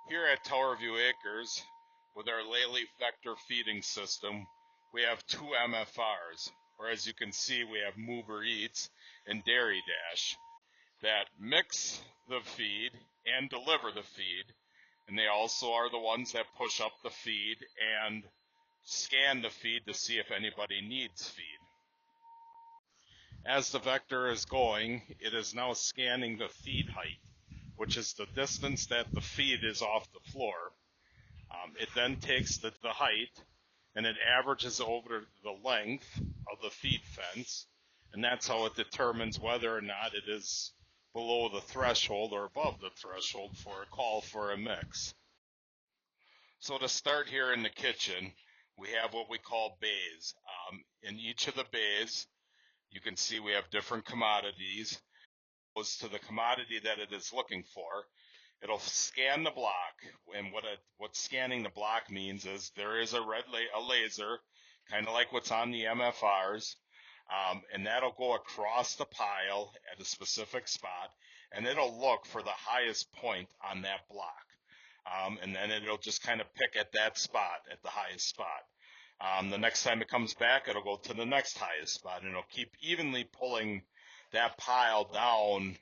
Here at Towerview Acres, with our Lely vector feeding system, we have two MFRs, or as you can see, we have Mover Eats and Dairy Dash that mix the feed and deliver the feed, and they also are the ones that push up the feed and scan the feed to see if anybody needs feed. As the vector is going, it is now scanning the feed height, which is the distance that the feed is off the floor. It then takes the height and it averages over the length of the feed fence, and that's how it determines whether or not it is below the threshold or above the threshold for a call for a mix. So to start here in the kitchen, we have what we call bays. In each of the bays, you can see we have different commodities. Goes to the commodity that it is looking for. It'll scan the block, and what scanning the block means is there is a laser, kind of like what's on the MFRs, and that'll go across the pile at a specific spot, and it'll look for the highest point on that block, and then it'll just kind of pick at that spot, at the highest spot. The next time it comes back, it'll go to the next highest spot, and it'll keep evenly pulling that pile down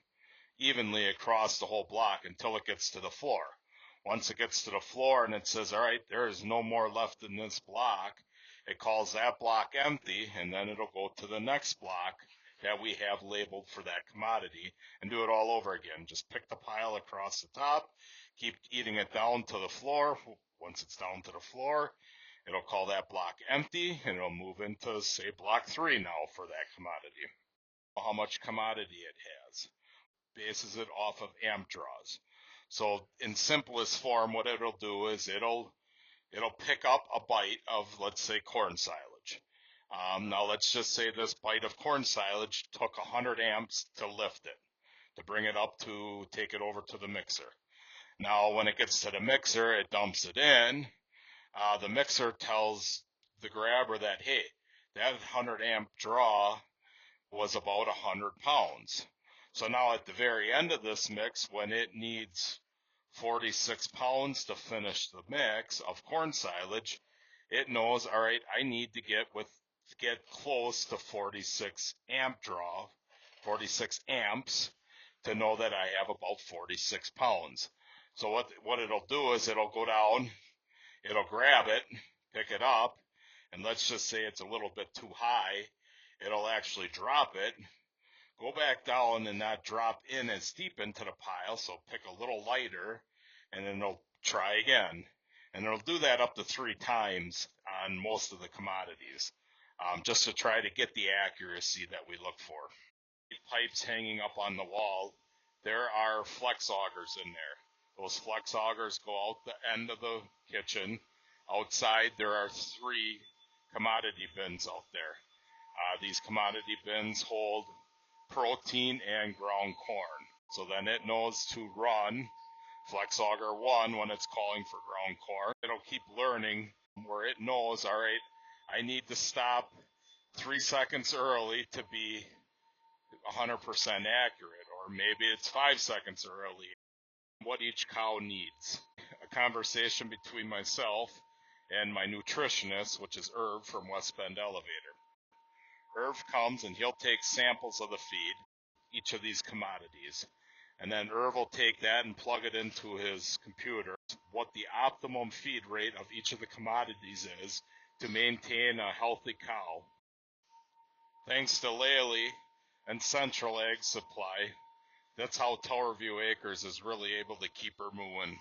evenly across the whole block until it gets to the floor. Once it gets to the floor and it says, all right, there is no more left in this block, it calls that block empty, and then it'll go to the next block that we have labeled for that commodity and do it all over again. Just pick the pile across the top, keep eating it down to the floor. Once it's down to the floor, it'll call that block empty, and it'll move into, say, block 3 now for that commodity. How much commodity it has. Bases it off of amp draws. So in simplest form, what it'll do is it'll pick up a bite of, let's say, corn silage. Now let's just say this bite of corn silage took 100 amps to lift it, to bring it up to take it over to the mixer. Now when it gets to the mixer, it dumps it in. The mixer tells the grabber that, hey, that 100 amp draw was about 100 pounds. So now at the very end of this mix, when it needs 46 pounds to finish the mix of corn silage, it knows, all right, I need to get close to 46 amp draw, 46 amps, to know that I have about 46 pounds. So what it'll do is it'll go down, it'll grab it, pick it up, and let's just say it's a little bit too high, it'll actually drop it, go back down and not drop in as deep into the pile, so pick a little lighter, and then it'll try again. And it'll do that up to 3 times on most of the commodities, just to try to get the accuracy that we look for. The pipes hanging up on the wall, there are flex augers in there. Those flex augers go out the end of the kitchen. Outside, there are 3 commodity bins out there. These commodity bins hold protein and ground corn. So then it knows to run flex auger 1 when it's calling for ground corn. It'll keep learning where it knows, all right, I need to stop 3 seconds early to be 100% accurate, or maybe it's 5 seconds early. What each cow needs. A conversation between myself and my nutritionist, which is Irv from West Bend Elevator. Irv comes and he'll take samples of the feed, each of these commodities, and then Irv will take that and plug it into his computer, what the optimum feed rate of each of the commodities is to maintain a healthy cow. Thanks to Lely and Central Ag Supply, that's how Towerview Acres is really able to keep her moving.